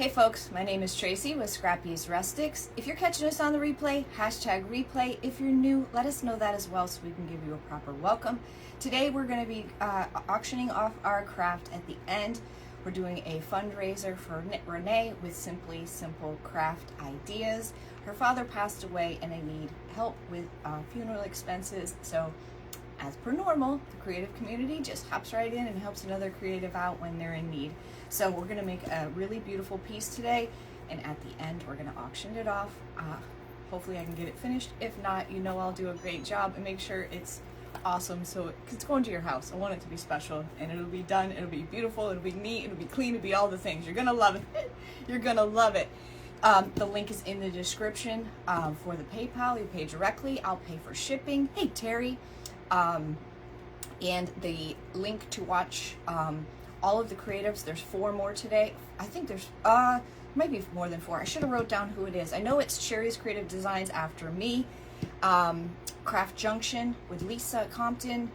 Hey folks, my name is Tracy with Scrappy's Rustics. If you're catching us on the replay, hashtag replay. If you're new, let us know that as well so we can give you a proper welcome. Today we're going to be auctioning off our craft at the end. We're doing a fundraiser for Renee with Simply Simple Craft Ideas. Her father passed away and they need help with funeral expenses. So as per normal, the creative community just hops right in and helps another creative out when they're in need. So we're going to make a really beautiful piece today, and at the end we're going to auction it off. Hopefully I can get it finished. If not, you know I'll do a great job and make sure it's awesome. So it's going to your house. I want it to be special, and it'll be done. It'll be beautiful. It'll be neat. It'll be clean. It'll be all the things. You're going to love it. You're going to love it. The link is in the description for the PayPal. You pay directly. I'll pay for shipping. Hey, Terry. And the link to watch all of the creatives. There's 4 more today. I think there's maybe more than 4. I should have wrote down who it is. I know it's Sherry's Creative Designs after me, Craft Junction with Lisa Compton,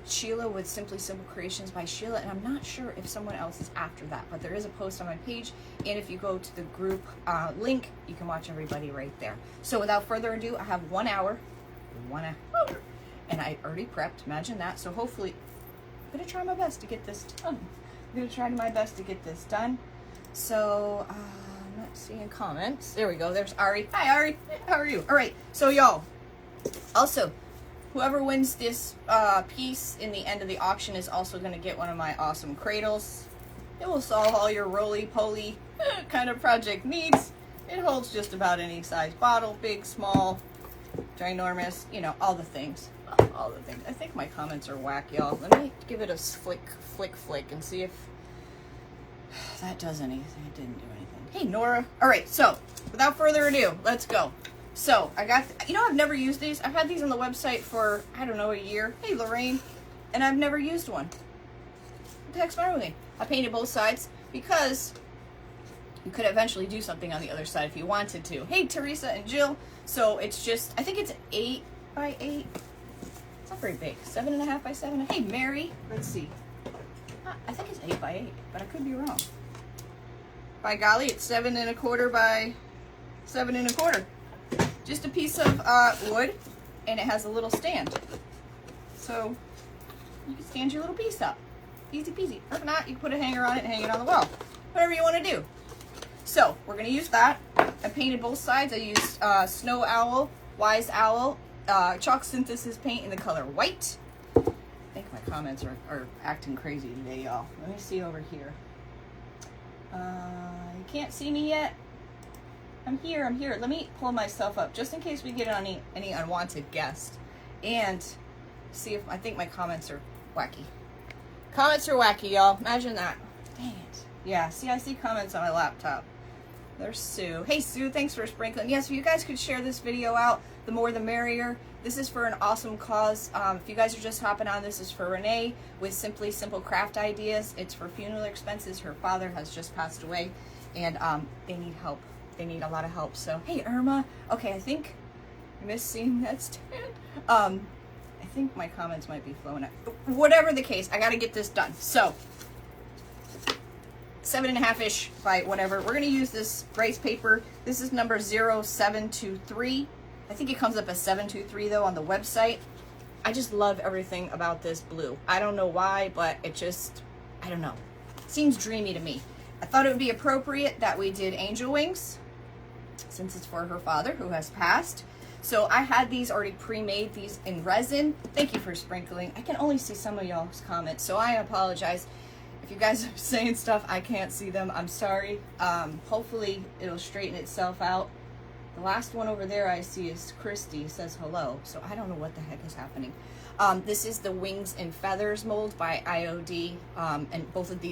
Sheila with Simply Simple Creations by Sheila, and I'm not sure if someone else is after that, but there is a post on my page, and if you go to the group link, you can watch everybody right there. So without further ado, I have 1 hour, and I already prepped, imagine that. So hopefully, I'm gonna try my best to get this done. So, I'm not seeing comments. There we go, there's Ari. Hi Ari, how are you? All right, so y'all, also, whoever wins this piece in the end of the auction is also gonna get one of my awesome cradles. It will solve all your roly-poly kind of project needs. It holds just about any size bottle, big, small, ginormous, you know, all the things. All the things. I think my comments are whack, y'all. Let me give it a flick, and see if that does anything. It didn't do anything. Hey, Nora. All right, so without further ado, let's go. So I got, you know, I've never used these. I've had these on the website for, I don't know, a year. Hey, Lorraine. And I've never used one. What the heck's wrong with me? I painted both sides because you could eventually do something on the other side if you wanted to. Hey, Teresa and Jill. So it's just, I think it's 8 by 8. It's not very big. 7.5 by 7. Hey, Mary. Let's see. I think it's 8 by 8, but I could be wrong. By golly, it's 7.25 by 7.25. Just a piece of wood, and it has a little stand. So you can stand your little piece up. Easy peasy. If not, you can put a hanger on it and hang it on the wall. Whatever you want to do. So we're going to use that. I painted both sides. I used Snow Owl, Wise Owl, chalk synthesis paint in the color white. I think my comments are acting crazy today, y'all. Let me see over here. You can't see me yet. I'm here. Let me pull myself up just in case we get any unwanted guests. And see if, I think my comments are wacky. Comments are wacky, y'all. Imagine that. Dang it. Yeah, see, I see comments on my laptop. There's Sue. Hey, Sue, thanks for sprinkling. Yes, if you guys could share this video out, the more the merrier. This is for an awesome cause. If you guys are just hopping on, this is for Renee with Simply Simple Craft Ideas. It's for funeral expenses. Her father has just passed away, and they need help. They need a lot of help. So, hey, Irma. Okay, I think I missed seeing that stand. I think my comments might be flowing out. Whatever the case, I got to get this done. So, 7.5-ish by whatever. We're going to use this rice paper. This is number 0723. I think it comes up as 723 though on the website. I just love everything about this blue. I don't know why, but it just, I don't know. It seems dreamy to me. I thought it would be appropriate that we did angel wings since it's for her father who has passed. So I had these already pre-made, these in resin. Thank you for sprinkling. I can only see some of y'all's comments, so I apologize. If you guys are saying stuff, I can't see them. I'm sorry. Hopefully it'll straighten itself out. The last one over there I see is Christy, says hello. So I don't know what the heck is happening. This is the Wings and Feathers mold by IOD. And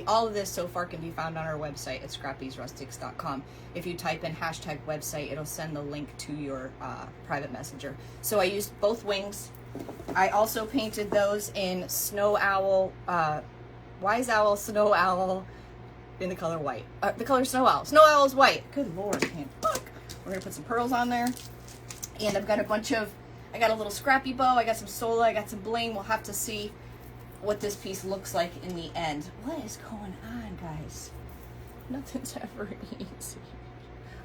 all of this so far can be found on our website at scrappysrustics.com. If you type in hashtag website, it'll send the link to your private messenger. So I used both wings. I also painted those in Snow Owl, Wise Owl, Snow Owl in the color white. The color Snow Owl. Snow Owl is white. Good Lord, man. Fuck. We're going to put some pearls on there. And I've got a bunch of, I got a little scrappy bow. I got some sola. I got some bling. We'll have to see what this piece looks like in the end. What is going on, guys? Nothing's ever easy.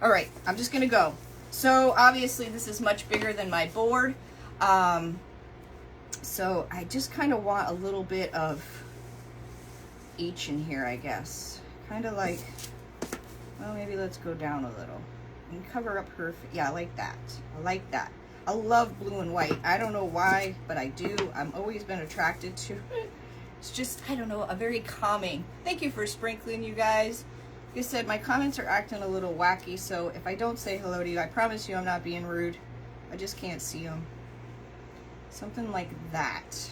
All right, I'm just gonna go. So obviously this is much bigger than my board. So I just kind of want a little bit of each in here, I guess. Kind of like, well, maybe let's go down a little and cover up her. Yeah, I like that. I like that. I love blue and white. I don't know why, but I do. I've always been attracted to it. It's just, I don't know, a very calming. Thank you for sprinkling, you guys. Like I said, my comments are acting a little wacky, so if I don't say hello to you, I promise you I'm not being rude. I just can't see them. Something like that.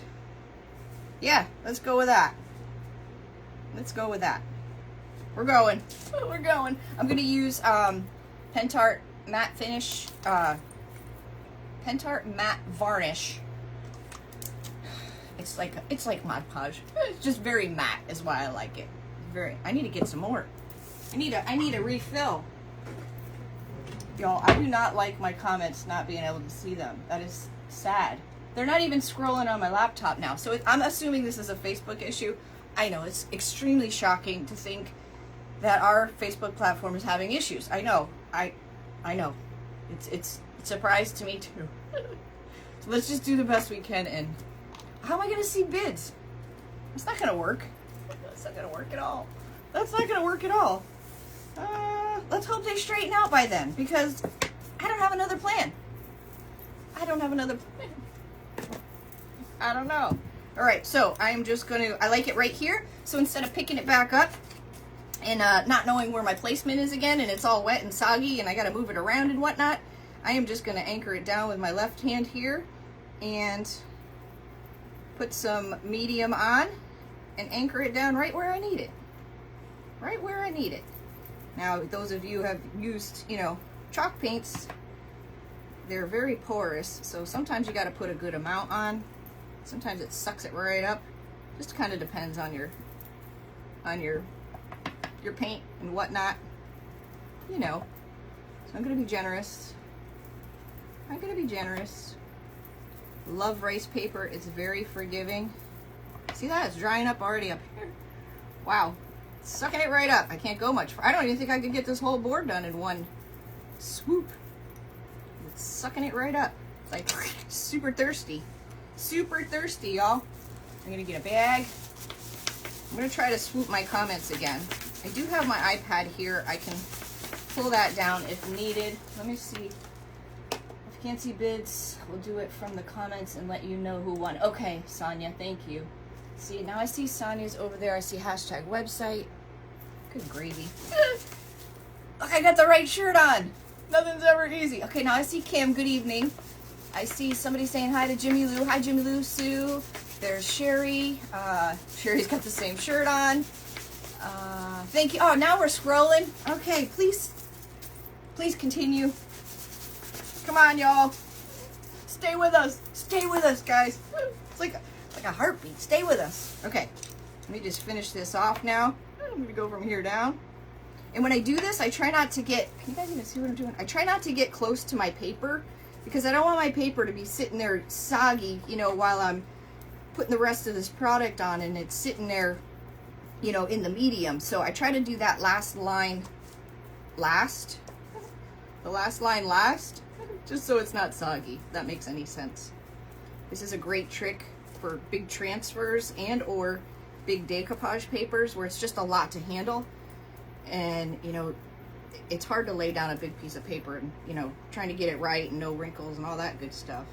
Yeah, let's go with that. Let's go with that. We're going. We're going. I'm going to use Pentart Matte Finish, Pentart Matte Varnish. It's like Mod Podge. It's just very matte is why I like it. Very. I need to get some more. I need a refill. Y'all, I do not like my comments not being able to see them. That is sad. They're not even scrolling on my laptop now. So I'm assuming this is a Facebook issue. I know, it's extremely shocking to think that our Facebook platform is having issues. I know. I know. It's a surprise to me too. So let's just do the best we can. And how am I going to see bids? It's not going to work. That's not going to work at all. That's not going to work at all. Let's hope they straighten out by then, because I don't have another plan. I don't have another plan. I don't know. All right, so I'm just going to, I like it right here. So instead of picking it back up and not knowing where my placement is again, and it's all wet and soggy and I got to move it around and whatnot, I am just going to anchor it down with my left hand here and put some medium on and anchor it down right where I need it. Right where I need it. Now, those of you who have used, you know, chalk paints, they're very porous, so sometimes you got to put a good amount on. Sometimes it sucks it right up. Just kind of depends on your paint and whatnot. You know. So I'm gonna be generous. I'm gonna be generous. Love rice paper. It's very forgiving. See that? It's drying up already up here. Wow. Sucking it right up. I can't go much. I don't even think I could get this whole board done in one swoop. It's sucking it right up. It's like super thirsty. Super thirsty, y'all. I'm gonna get a bag. I'm gonna try to swoop my comments again. I do have my iPad here. I can pull that down if needed. Let me see. If you can't see bids, we'll do it from the comments and let you know who won. Okay, Sonia, thank you. See, now I see Sonia's over there. I see hashtag website. Good gravy. Look, I got the right shirt on. Nothing's ever easy. Okay, now I see Kim. Good evening. I see somebody saying hi to Jimmy Lou. Hi, Jimmy Lou, Sue. There's Sherry. Sherry's got the same shirt on. Thank you. Oh, now we're scrolling. Okay, please continue. Come on, y'all. Stay with us. Stay with us, guys. It's like a heartbeat. Stay with us. Okay, let me just finish this off now. I'm gonna go from here down. And when I do this, I try not to get, can you guys even see what I'm doing? I try not to get close to my paper because I don't want my paper to be sitting there soggy, you know, while I'm putting the rest of this product on and it's sitting there, you know, in the medium. So I try to do that last line last. The last line last, just so it's not soggy, if that makes any sense. This is a great trick for big transfers and or big decoupage papers where it's just a lot to handle. And, you know, it's hard to lay down a big piece of paper and, you know, trying to get it right and no wrinkles and all that good stuff.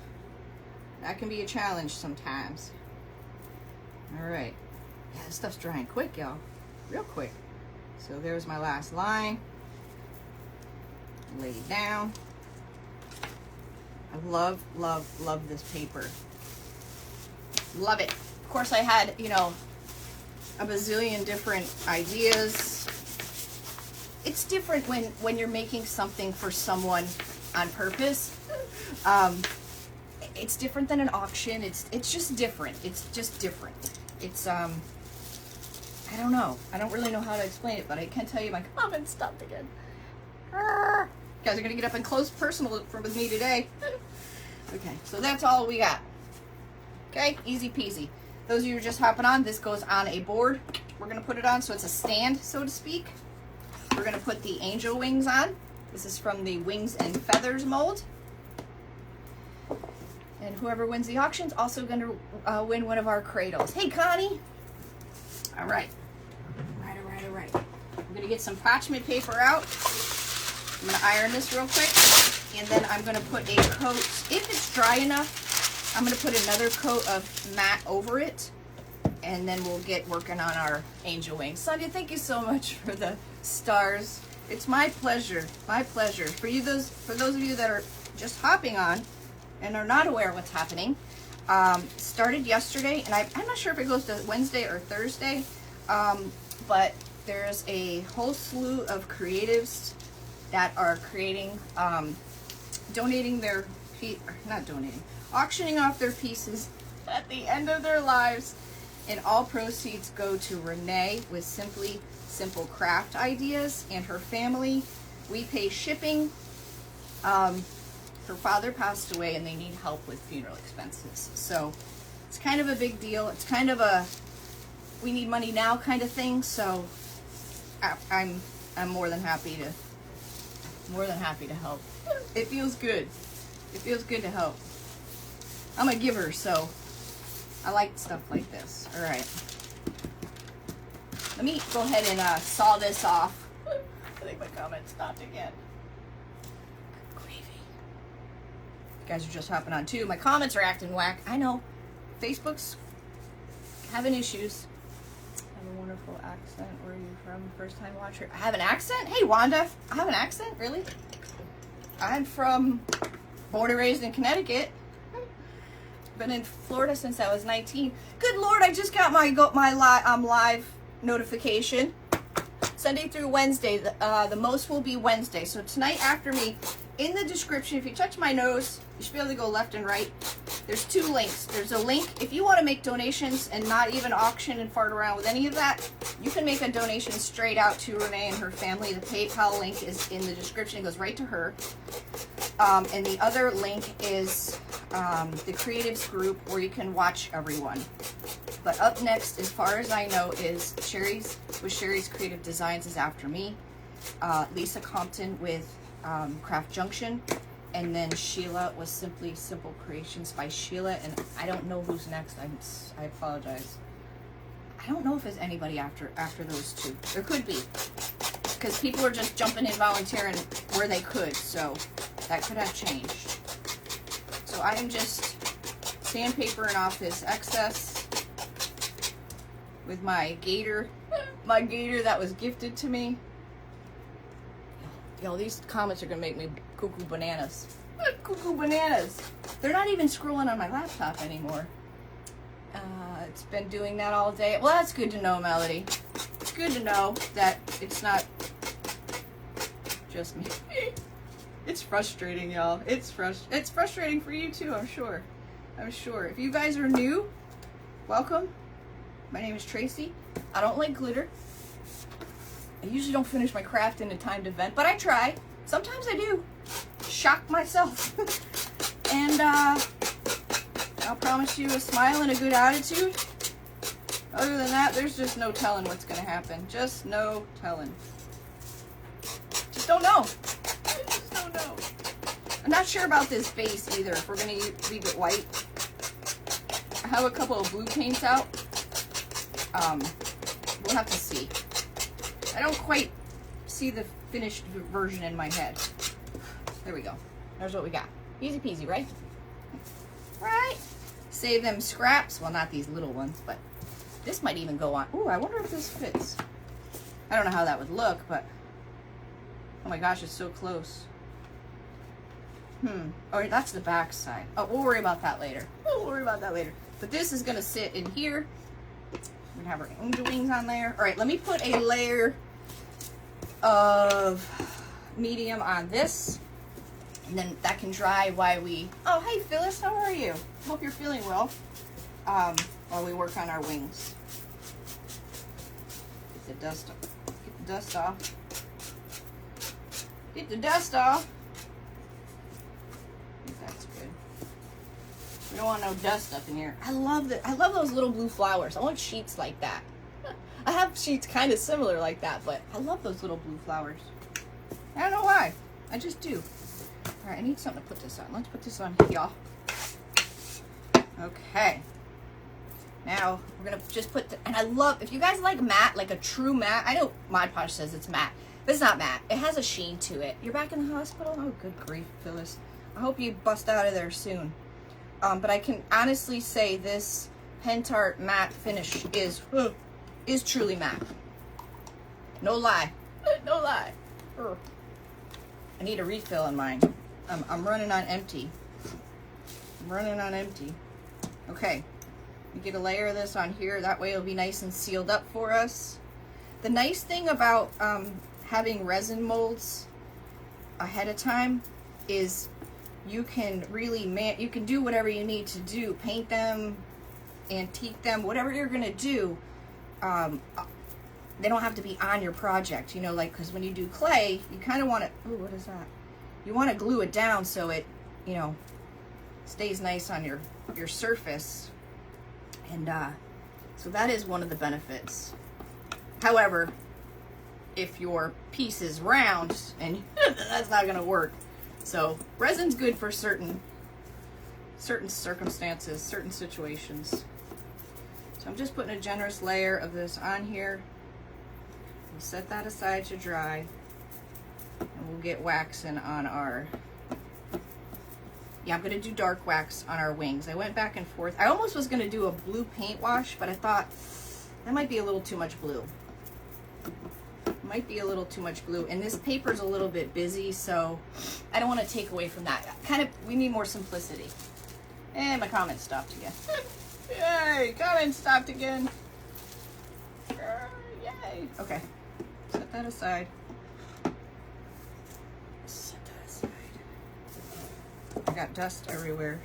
That can be a challenge sometimes. All right. Yeah, this stuff's drying quick, y'all. Real quick. So there's my last line. Lay it down. I love, love, love this paper. Love it. Of course, I had, you know, a bazillion different ideas. It's different when you're making something for someone on purpose. It's different than an auction. It's just different. It's just different. It's I don't know. I don't really know how to explain it, but I can tell you my comments stopped again. You guys are gonna get up and close personal with me today. Okay, so that's all we got. Okay, easy peasy. Those of you who are just hopping on, this goes on a board. We're gonna put it on so it's a stand, so to speak. we're gonna put the angel wings on. This is from the Wings and Feathers mold. And whoever wins the auction is also gonna win one of our cradles. Hey, Connie. All right. All right. I'm gonna get some parchment paper out. I'm gonna iron this real quick. And then I'm gonna put a coat, if it's dry enough, I'm gonna put another coat of matte over it. And then we'll get working on our angel wings. Sonia, thank you so much for the stars. It's my pleasure, my pleasure. For those of you that are just hopping on and are not aware of what's happening, started yesterday, and I'm not sure if it goes to Wednesday or Thursday, but there's a whole slew of creatives that are creating, auctioning off their pieces at the end of their lives. And all proceeds go to Renee with Simple Craft Ideas and her family. We pay shipping. Her father passed away and they need help with funeral expenses. So it's kind of a big deal. It's kind of a we need money now kind of thing. So I'm more than happy to help. It feels good. It feels good to help. I'm a giver, so I like stuff like this. All right. Let me go ahead and saw this off. I think my comment stopped again. Gravy. You guys are just hopping on too. My comments are acting whack. I know. Facebook's having issues. I have a wonderful accent. Where are you from? First time watcher. I have an accent? Hey, Wanda. I have an accent? Really? I'm from, born and raised in Connecticut. Been in Florida since I was 19. Good Lord, I just got my live notification. Sunday through Wednesday. The most will be Wednesday. So tonight after me, in the description, if you touch my nose, you should be able to go left and right. There's two links. There's a link if you want to make donations and not even auction and fart around with any of that. You can make a donation straight out to Renee and her family. The PayPal link is in the description. It goes right to her. And the other link is the creatives group where you can watch everyone. But up next, as far as I know, is Sherry's Creative Designs is after me. Lisa Compton with Craft Junction. And then Sheila was Simply Simple Creations by Sheila. And I don't know who's next. I apologize. I don't know if there's anybody after those two. There could be. Because people are just jumping in volunteering where they could. So that could have changed. So I am just sandpapering off this excess with my gator. My gator that was gifted to me. Yo, these comments are going to make me cuckoo bananas. Cuckoo bananas. They're not even scrolling on my laptop anymore. It's been doing that all day. Well, that's good to know, Melody. It's good to know that it's not just me. It's frustrating, y'all. It's frustrating for you too, I'm sure. I'm sure. If you guys are new, welcome. My name is Tracy. I don't like glitter. I usually don't finish my craft in a timed event, but I try. Sometimes I do. Shock myself. And I'll promise you a smile and a good attitude. Other than that, there's just no telling what's going to happen. Just no telling. Just don't know. I just don't know. I'm not sure about this base either, if we're going to leave it white. I have a couple of blue paints out. We'll have to see. I don't quite see the finished version in my head. There we go. There's what we got. Easy peasy, right? Right? Save them scraps. Well, not these little ones, but this might even go on. Ooh, I wonder if this fits. I don't know how that would look, but oh my gosh, it's so close. Oh, that's the back side. Oh, we'll worry about that later. We'll worry about that later. But this is gonna sit in here. We're gonna have our angel wings on there. All right, let me put a layer of medium on this, and then that can dry while we. Oh, hey Phyllis, how are you? Hope you're feeling well. While we work on our wings. Get the dust off. Get the dust off. Get the dust off. I think that's good. We don't want no dust up in here. I love those little blue flowers. I want sheets like that. I have sheets kind of similar like that, but I love those little blue flowers. I don't know why. I just do. All right, I need something to put this on. Let's put this on here. Okay. Now, we're going to just put, and I love, if you guys like matte, like a true matte, I know Mod Podge says it's matte, but it's not matte. It has a sheen to it. You're back in the hospital? Oh, good grief, Phyllis. I hope you bust out of there soon. But I can honestly say this Pentart matte finish is truly matte. No lie. No lie. I need a refill on mine. I'm running on empty. I'm running on empty. Okay. We get a layer of this on here. That way it'll be nice and sealed up for us. The nice thing about having resin molds ahead of time is you can really, you can do whatever you need to do. Paint them, antique them, whatever you're going to do. They don't have to be on your project, you know, like, because when you do clay, you kind of want to, ooh, what is that? You want to glue it down so it, you know, stays nice on your surface. And so that is one of the benefits. However, if your piece is round, and that's not going to work. So resin's good for certain circumstances, certain situations. So I'm just putting a generous layer of this on here. We'll set that aside to dry, and we'll get waxing on our, yeah, I'm going to do dark wax on our wings. I went back and forth. I almost was going to do a blue paint wash, but I thought that might be a little too much blue. Might be a little too much blue, and this paper's a little bit busy, so I don't want to take away from that. Kind of, we need more simplicity. And my comment stopped again. Yay, comment stopped again. Yay. Okay, set that aside. Set that aside. I got dust everywhere.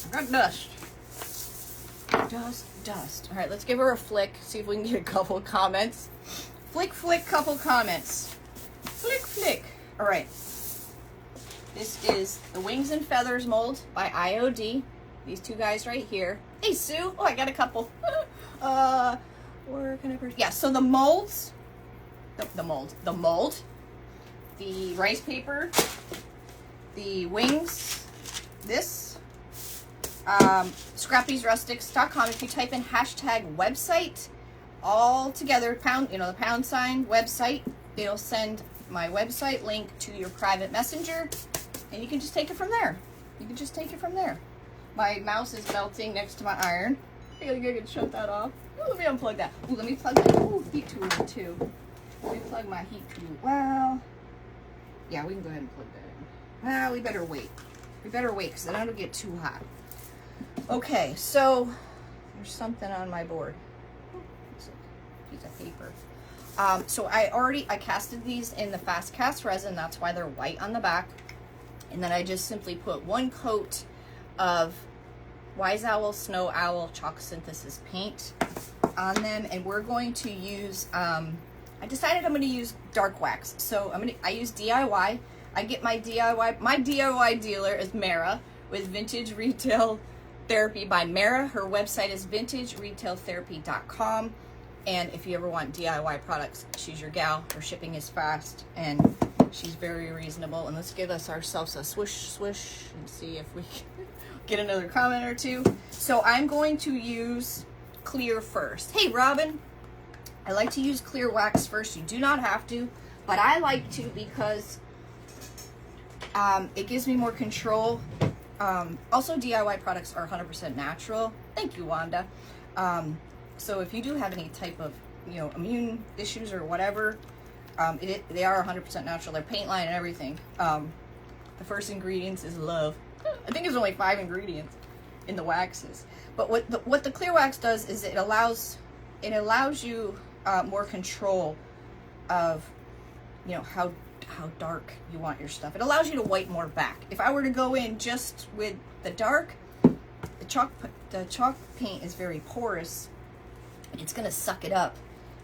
I got dust. Dust. All right, let's give her a flick. See if we can get a couple comments. Flick, couple comments. Flick. All right. This is the Wings and Feathers mold by IOD. These two guys right here. Hey, Sue. Oh, I got a couple. Where can I? Yeah. So the molds. The mold. The rice paper. The wings. This. Scrappy'srustics.com. If you type in hashtag website all together, pound, you know, the pound sign website, it'll send my website link to your private messenger, and you can just take it from there. My mouse is melting next to my iron. I gotta shut that off. Ooh, let me unplug that. Ooh, let me plug that heat tool too. Let me plug my heat tool. Well, yeah, we can go ahead and plug that in. Well, we better wait. Because then it'll get too hot. Okay, so there's something on my board. It's a piece of paper. So I casted these in the fast cast resin. That's why they're white on the back. And then I just simply put one coat of Wise Owl Snow Owl chalk synthesis paint on them, and we're going to use. I decided I'm going to use dark wax. So I use DIY. I get my DIY. My DIY dealer is Mara with Vintage Retail Therapy by Mara. Her website is vintageretailtherapy.com, and if you ever want DIY products, she's your gal. Her shipping is fast, and she's very reasonable. And let's give ourselves a swish and see if we can get another comment or two. So I'm going to use clear first. Hey, Robin. I like to use clear wax first. You do not have to, but I like to because it gives me more control. Also, DIY products are 100% natural. Thank you, Wanda. So if you do have any type of, you know, immune issues or whatever, they are 100% natural. Their paint line and everything. The first ingredients is love. I think there's only 5 ingredients in the waxes. But what the clear wax does is it allows you more control of, you know, how dark you want your stuff. It allows you to white more back. If I were to go in just with the dark, the chalk paint is very porous. It's gonna suck it up,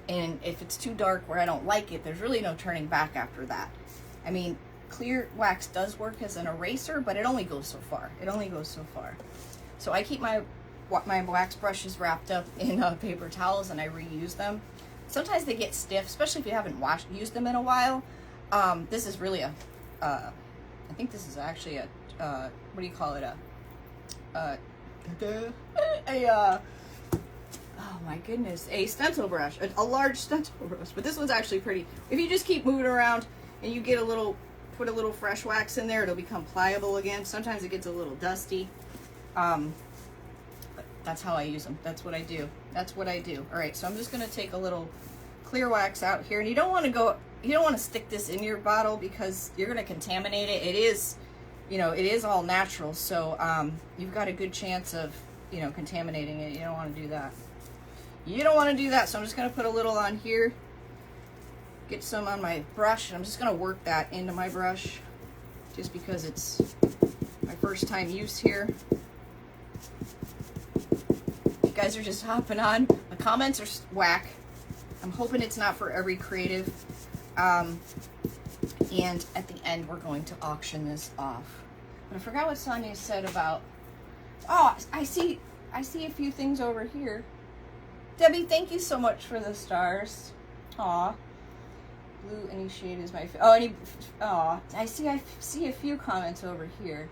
and if it's too dark where I don't like it, there's really no turning back after that. I mean, clear wax does work as an eraser, but it only goes so far. So I keep my my wax brush is wrapped up in paper towels and I reuse them. Sometimes they get stiff, especially if you haven't used them in a while. This is really I think this is actually a, what do you call it? Oh my goodness, a stencil brush, a large stencil brush. But this one's actually pretty. If you just keep moving around and you get put a little fresh wax in there, it'll become pliable again. Sometimes it gets a little dusty. But that's how I use them. That's what I do. That's what I do. All right, so I'm just gonna take a little clear wax out here, and you don't want to stick this in your bottle because you're gonna contaminate it. It is, you know, it is all natural, so you've got a good chance of, you know, contaminating it. You don't want to do that. You don't want to do that, so I'm just going to put a little on here, get some on my brush, and I'm just going to work that into my brush just because it's my first time use here. You guys are just hopping on. The comments are whack. I'm hoping it's not for every creative. And at the end, we're going to auction this off. But I forgot what Sonia said about, oh, I see a few things over here. Debbie, thank you so much for the stars. Aw. Blue, any shade is my favorite. Oh, I see a few comments over here.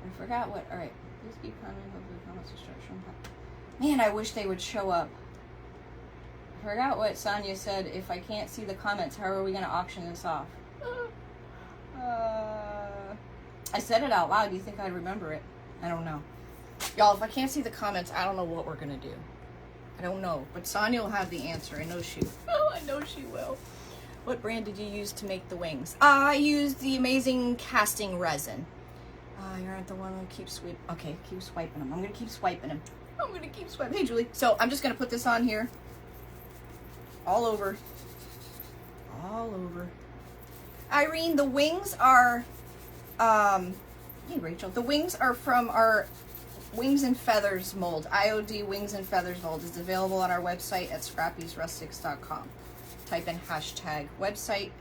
I forgot what, all right. Please keep commenting, hopefully comments instruction. Man, I wish they would show up. I forgot what Sonia said. If I can't see the comments, how are we going to auction this off? I said it out loud. Do you think I'd remember it? I don't know. Y'all, if I can't see the comments, I don't know what we're going to do. I don't know, but Sonia will have the answer. I know she will. Oh, I know she will. What brand did you use to make the wings? I used the amazing casting resin. You aren't the one who keeps swiping. Okay, keep swiping them. I'm going to keep swiping them. I'm going to keep swiping. Hey, Julie. So I'm just going to put this on here. All over. All over. Irene, the wings are, hey, Rachel. The wings are from our Wings and Feathers mold. IOD Wings and Feathers mold is available on our website at scrappysrustics.com. Type in hashtag website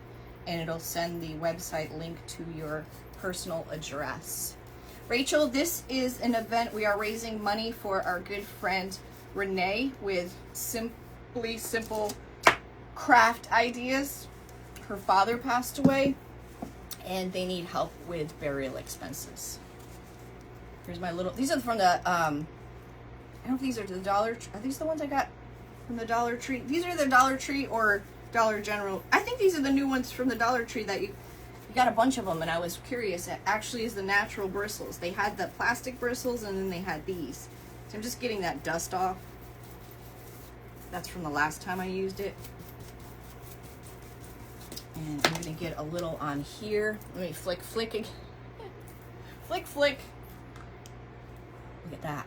and it'll send the website link to your personal address. Rachel, this is an event. We are raising money for our good friend Renee with Simply Simple Craft Ideas. Her father passed away and they need help with burial expenses. Here's my little, these are from the, I don't know if these are the Dollar, are these the ones I got from the Dollar Tree? These are the Dollar Tree or Dollar General. I think these are the new ones from the Dollar Tree that you got a bunch of them, and I was curious. It actually is the natural bristles. They had the plastic bristles and then they had these. So I'm just getting that dust off. That's from the last time I used it. And I'm gonna get a little on here. Let me flick. Flick. Look at that.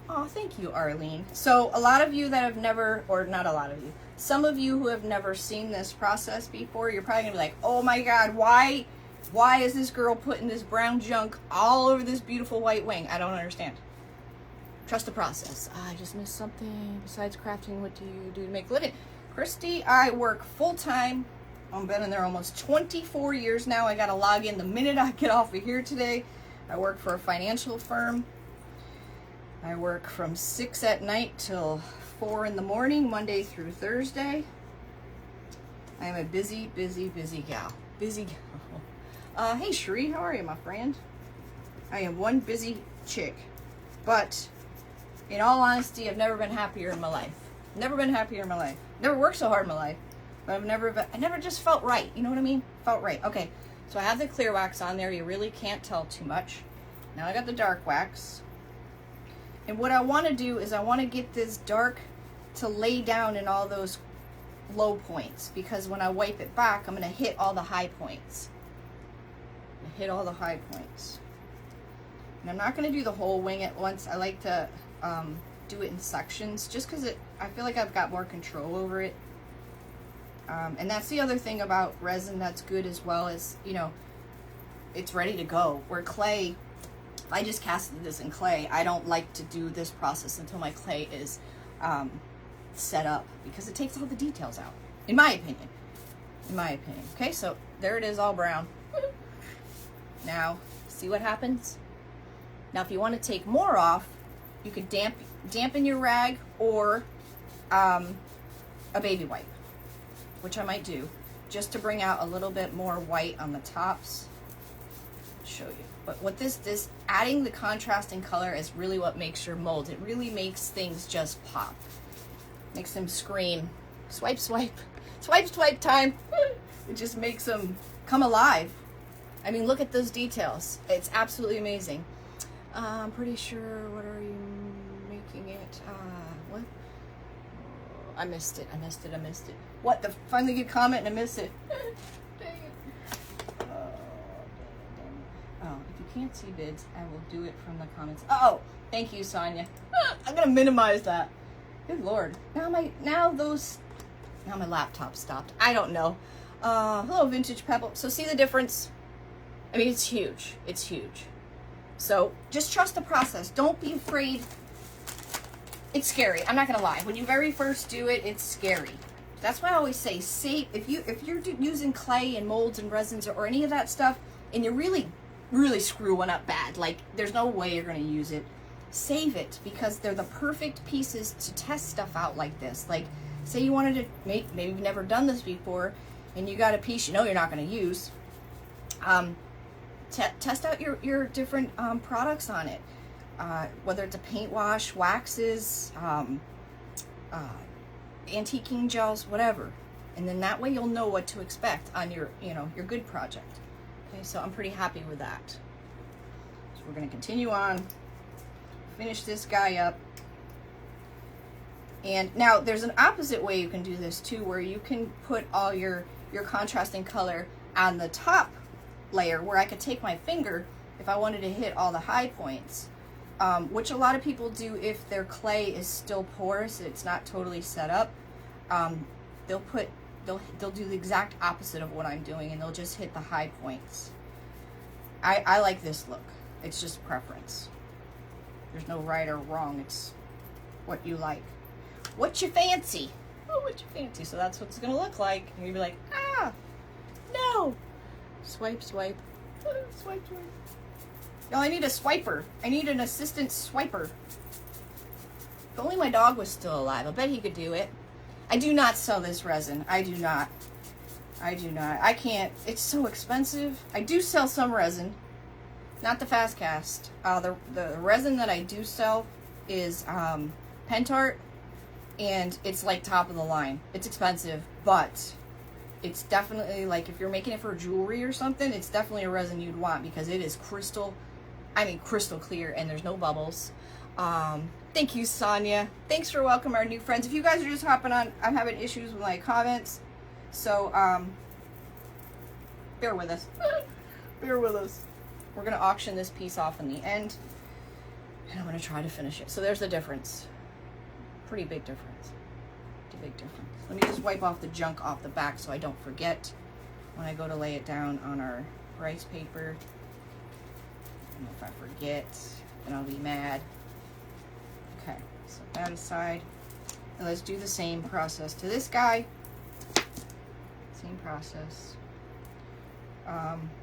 Oh, thank you, Arlene. So a lot of you that have never, or not a lot of you, some of you who have never seen this process before, you're probably gonna be like, oh my God, why is this girl putting this brown junk all over this beautiful white wing? I don't understand. Trust the process. I just missed something. Besides crafting, what do you do to make a living? Christy, I work full-time. I've been in there almost 24 years now. I gotta log in the minute I get off of here today. I work for a financial firm. I work from 6 at night till 4 in the morning, Monday through Thursday. I am a busy gal. Busy gal. Hey Sheree, how are you, my friend? I am one busy chick. But in all honesty, I've never been happier in my life. Never been happier in my life. Never worked so hard in my life. But I never just felt right. You know what I mean? Felt right. Okay. So I have the clear wax on there. You really can't tell too much. Now I got the dark wax. And what I want to do is I want to get this dark to lay down in all those low points. Because when I wipe it back, I'm going to hit all the high points. Hit all the high points. And I'm not going to do the whole wing at once. I like to do it in sections. Just because I feel like I've got more control over it. And that's the other thing about resin that's good as well as, you know, it's ready to go. Where clay, if I just casted this in clay, I don't like to do this process until my clay is set up because it takes all the details out, in my opinion. In my opinion. Okay, so there it is, all brown. Now, see what happens? Now, if you want to take more off, You could dampen your rag or a baby wipe, which I might do, just to bring out a little bit more white on the tops. I'll show you. But what this adding the contrasting color is really what makes your mold. It really makes things just pop. Makes them scream, swipe, swipe, swipe, swipe time. It just makes them come alive. I mean, look at those details. It's absolutely amazing. I'm pretty sure, what are you making it? What? I missed it. What? The finally good comment and I missed it. Dang it. Oh, if you can't see bids, I will do it from the comments. Oh, thank you, Sonia. I'm gonna minimize that. Good Lord. Now my laptop stopped. I don't know. Hello, Vintage Pebble. So see the difference? I mean, it's huge. It's huge. So just trust the process. Don't be afraid. It's scary. I'm not gonna lie. When you very first do it, it's scary. That's why I always say, save. If you're using clay and molds and resins or any of that stuff, and you really screw one up bad, like there's no way you're gonna use it, save it, because they're the perfect pieces to test stuff out like this. Like, say you wanted to maybe you've never done this before, and you got a piece you know you're not gonna use. Test out your different products on it, whether it's a paint wash, waxes, antiquing gels, whatever, and then that way you'll know what to expect on your your good project. Okay, so I'm pretty happy with that. So we're going to continue on, finish this guy up, and now there's an opposite way you can do this too, where you can put all your contrasting color on the top layer, where I could take my finger if I wanted to hit all the high points, which a lot of people do if their clay is still porous, it's not totally set up. They'll do the exact opposite of what I'm doing, and they'll just hit the high points. I like this look. It's just preference. There's no right or wrong. It's what you like. What you fancy? Oh, what you fancy? So that's what it's gonna look like. And you'll be like, ah, no. Swipe, swipe, swipe, swipe. No, I need a swiper. I need an assistant swiper. If only my dog was still alive. I bet he could do it. I do not sell this resin. I do not. I can't. It's so expensive. I do sell some resin. Not the fast cast. The resin that I do sell is Pentart. And it's like top of the line. It's expensive, but it's definitely, like, if you're making it for jewelry or something, it's definitely a resin you'd want, because it is crystal clear, and there's no bubbles. Thank you, Sonia. Thanks for welcoming our new friends. If you guys are just hopping on, I'm having issues with my comments, so bear with us. Bear with us. We're gonna auction this piece off in the end, and I'm gonna try to finish it. So there's the difference. Pretty big difference. Big difference. Let me just wipe off the junk off the back so I don't forget when I go to lay it down on our rice paper. And if I forget, then I'll be mad. Okay, so that aside. And let's do the same process to this guy. Same process.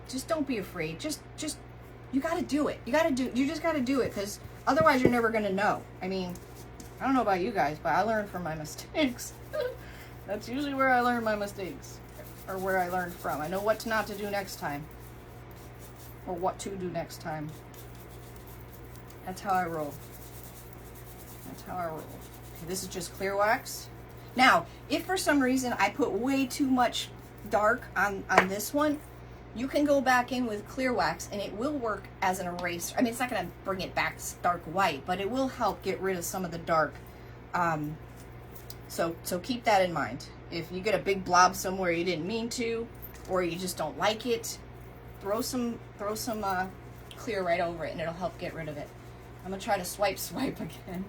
Just don't be afraid. Just you gotta do it. You just gotta do it, because otherwise you're never gonna know. I mean, I don't know about you guys, but I learn from my mistakes. That's usually where I learn my mistakes, or where I learned from. I know what not to do next time, or what to do next time. That's how I roll. That's how I roll. Okay, this is just clear wax. Now, if for some reason I put way too much dark on this one, you can go back in with clear wax, and it will work as an eraser. I mean, it's not going to bring it back stark white, but it will help get rid of some of the dark. So keep that in mind. If you get a big blob somewhere you didn't mean to, or you just don't like it, throw some clear right over it, and it'll help get rid of it. I'm gonna try to swipe again.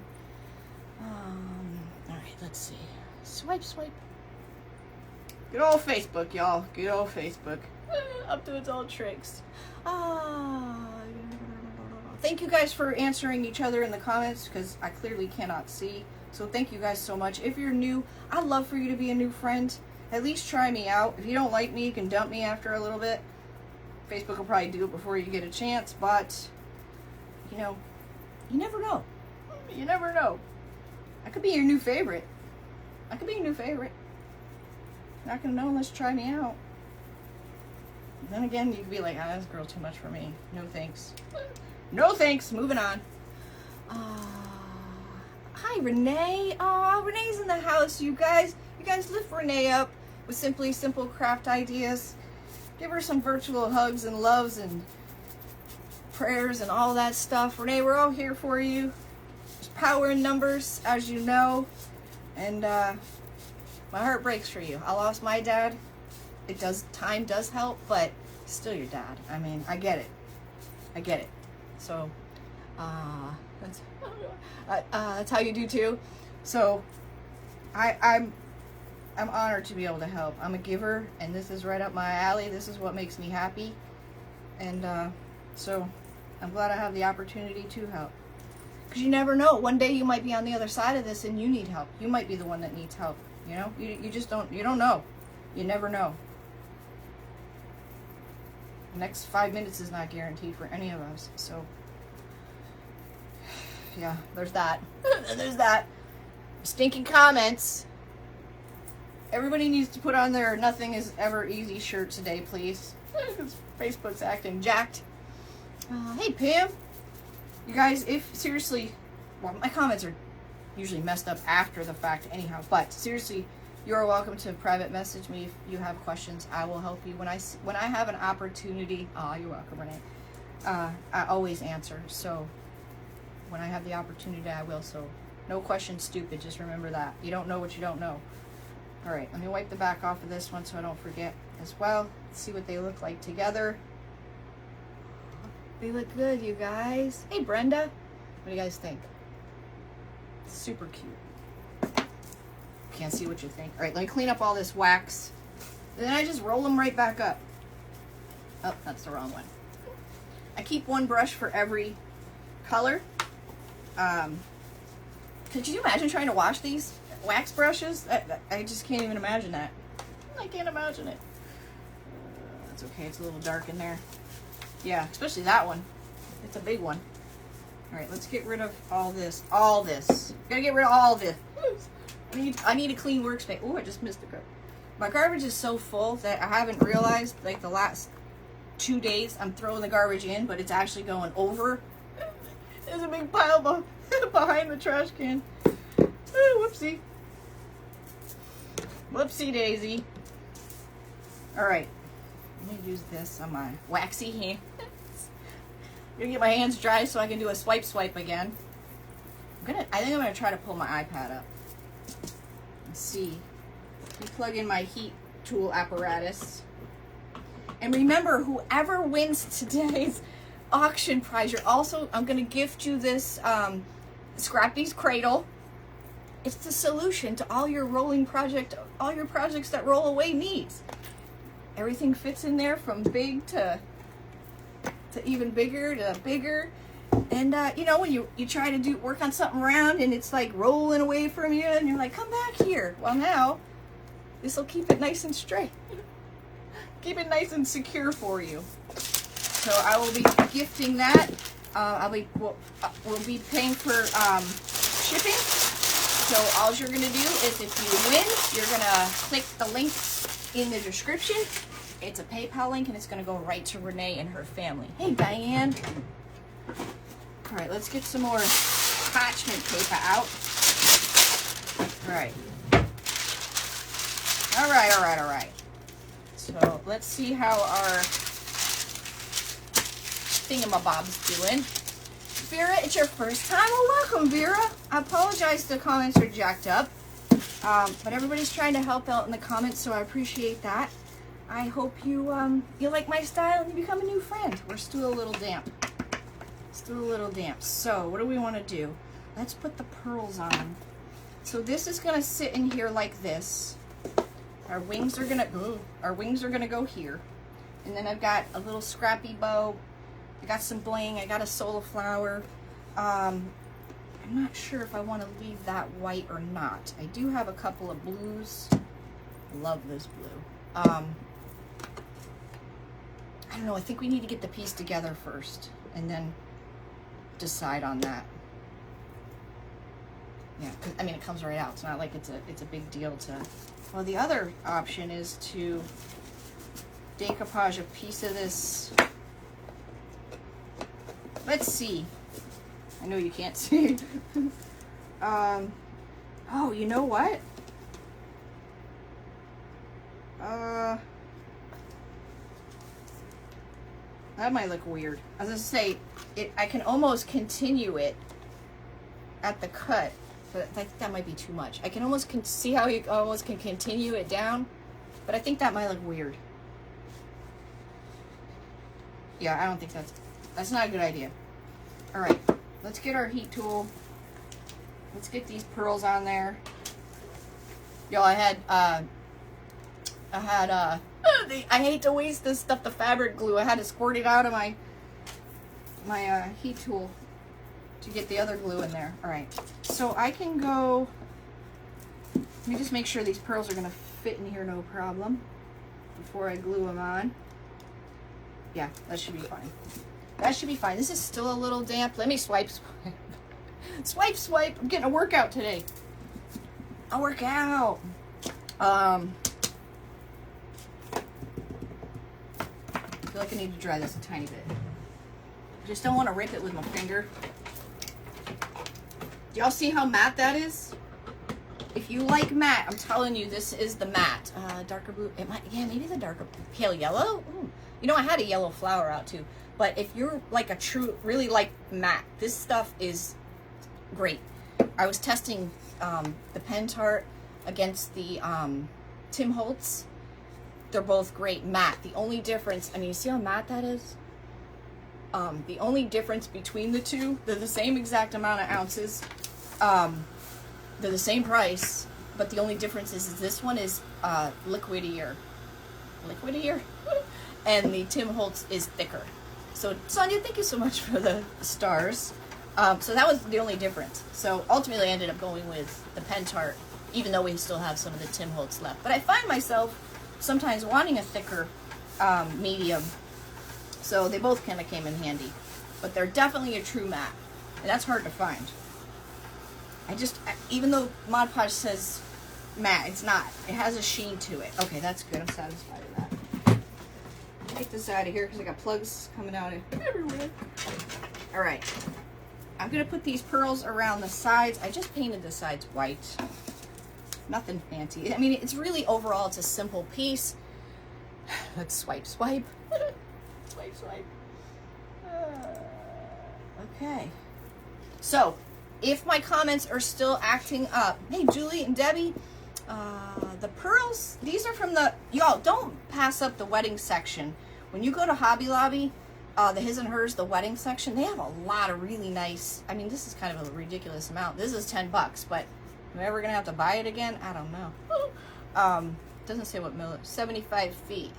All right, let's see. Swipe. Good old Facebook, y'all. Good old Facebook. Up to its old tricks. Thank you guys for answering each other in the comments, because I clearly cannot see. So thank you guys so much. If you're new, I'd love for you to be a new friend. At least try me out. If you don't like me, you can dump me after a little bit. Facebook will probably do it before you get a chance, but, you know, you never know. You never know. I could be your new favorite. I could be your new favorite. You're not gonna know unless you try me out. Then again, you could be like, ah, this girl's too much for me. No thanks. No thanks. Moving on. Hi, Renee. Aw, Renee's in the house, you guys. You guys lift Renee up with Simply Simple Craft Ideas. Give her some virtual hugs and loves and prayers and all that stuff. Renee, we're all here for you. There's power in numbers, as you know. And my heart breaks for you. I lost my dad. Time does help, but still your dad. I mean, I get it. I get it. So, that's how you do too. So, I'm honored to be able to help. I'm a giver, and this is right up my alley. This is what makes me happy. And so, I'm glad I have the opportunity to help. Because you never know. One day you might be on the other side of this and you need help. You might be the one that needs help. You know? You just don't know. You never know. The next 5 minutes is not guaranteed for any of us. So, yeah, there's that. There's that. Stinking comments. Everybody needs to put on their nothing is ever easy shirt today, please. Because Facebook's acting jacked. Hey, Pam. You guys, if seriously, well, my comments are usually messed up after the fact anyhow, but seriously, you're welcome to private message me if you have questions. I will help you when I have an opportunity. You're welcome, Renee. I always answer. So when I have the opportunity, I will. So no questions stupid. Just remember that. You don't know what you don't know. All right, let me wipe the back off of this one so I don't forget as well. Let's see what they look like together. They look good, you guys. Hey, Brenda. What do you guys think? Super cute. Can't see what you think. All right, let me clean up all this wax. And then I just roll them right back up. Oh, that's the wrong one. I keep one brush for every color. Could you imagine trying to wash these wax brushes? I just can't even imagine that. I can't imagine it. That's okay. It's a little dark in there. Yeah, especially that one. It's a big one. All right, let's get rid of all this. All this. Gotta get rid of all this. I need a clean workspace. Oh, I just missed the garbage. My garbage is so full that I haven't realized, like, the last 2 days I'm throwing the garbage in, but it's actually going over. There's a big pile behind the trash can. Oh, whoopsie. Whoopsie daisy. All right. Let me use this on my waxy hands. I'm gonna get my hands dry so I can do a swipe again. I think I'm gonna try to pull my iPad up. Let's see. We plug in my heat tool apparatus. And remember, whoever wins today's auction prize, I'm gonna gift you this Scrappy's Cradle. It's the solution to all your projects that roll away needs. Everything fits in there from big to even bigger to bigger. And you know, when you try to work on something round and it's like rolling away from you and you're like, come back here. Well, now this will keep it nice and straight. Keep it nice and secure for you. So I will be gifting that. We'll be paying for shipping. So all you're gonna do is, if you win, you're gonna click the link in the description. It's a PayPal link and it's gonna go right to Renee and her family. Hey, Diane. All right, let's get some more parchment paper out. All right. All right. So let's see how our thingamabob's doing. Vera, it's your first time? Well, welcome, Vera. I apologize the comments are jacked up. But everybody's trying to help out in the comments, so I appreciate that. I hope you like my style and you become a new friend. We're still a little damp. So what do we want to do? Let's put the pearls on. So this is gonna sit in here like this. Our wings are gonna go here. And then I've got a little scrappy bow. I got some bling. I got a solar flower. I'm not sure if I want to leave that white or not. I do have a couple of blues. Love this blue. I don't know. I think we need to get the piece together first and then decide on that. Yeah, I mean, it comes right out. It's not like it's a big deal to... Well, the other option is to decoupage a piece of this. Let's see. I know you can't see. Oh, you know what? That might look weird. I was gonna say, I can almost continue it at the cut, but I think that might be too much. I can almost see how you almost can continue it down, but I think that might look weird. Yeah, I don't think that's not a good idea. All right, let's get our heat tool. Let's get these pearls on there. Y'all, I hate to waste this stuff, the fabric glue. I had to squirt it out of my heat tool to get the other glue in there. All right, so I can go, let me just make sure these pearls are gonna fit in here no problem before I glue them on. Yeah, that should be fine. That should be fine. This is still a little damp. Let me swipe. Swipe, swipe. I'm getting a workout today. I'll work out. I feel like I need to dry this a tiny bit. Just don't want to rip it with my finger. Do y'all see how matte that is? If you like matte, I'm telling you, this is the matte. Darker blue. It might, yeah, maybe the darker pale yellow. Ooh. You know, I had a yellow flower out too. But if you're like a true, really like matte, this stuff is great. I was testing the Pen Tart against the Tim Holtz. They're both great matte. The only difference, I mean, you see how matte that is? The only difference between the two, they're the same exact amount of ounces. They're the same price, but the only difference is this one is liquidier, and the Tim Holtz is thicker. So Sonia, thank you so much for the stars. So that was the only difference. So ultimately I ended up going with the Pen Tart, even though we still have some of the Tim Holtz left. But I find myself sometimes wanting a thicker medium. So they both kind of came in handy. But they're definitely a true matte. And that's hard to find. Even though Mod Podge says matte, it's not. It has a sheen to it. Okay, that's good. I'm satisfied with that. Take this out of here because I got plugs coming out everywhere. All right. I'm going to put these pearls around the sides. I just painted the sides white. Nothing fancy. I mean, it's really, overall, it's a simple piece. Let's swipe, swipe. Swipe, swipe. Okay. So, if my comments are still acting up, hey, Julie and Debbie, the pearls, these are from the, y'all, don't pass up the wedding section. When you go to Hobby Lobby, the His and Hers, the wedding section, they have a lot of really nice, I mean, this is kind of a ridiculous amount. This is $10, but am I ever going to have to buy it again? I don't know. Doesn't say what millimeter, 75 feet.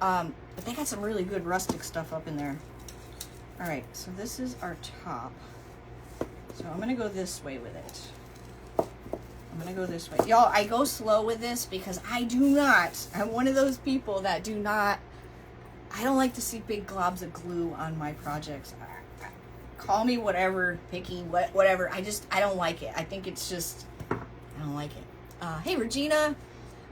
But they got some really good rustic stuff up in there. All right, so this is our top. So I'm going to go this way with it. I'm going to go this way. Y'all, I go slow with this because I'm one of those people that I don't like to see big globs of glue on my projects. Call me whatever, picky, whatever. I don't like it. I think it's just, I don't like it. Hey, Regina,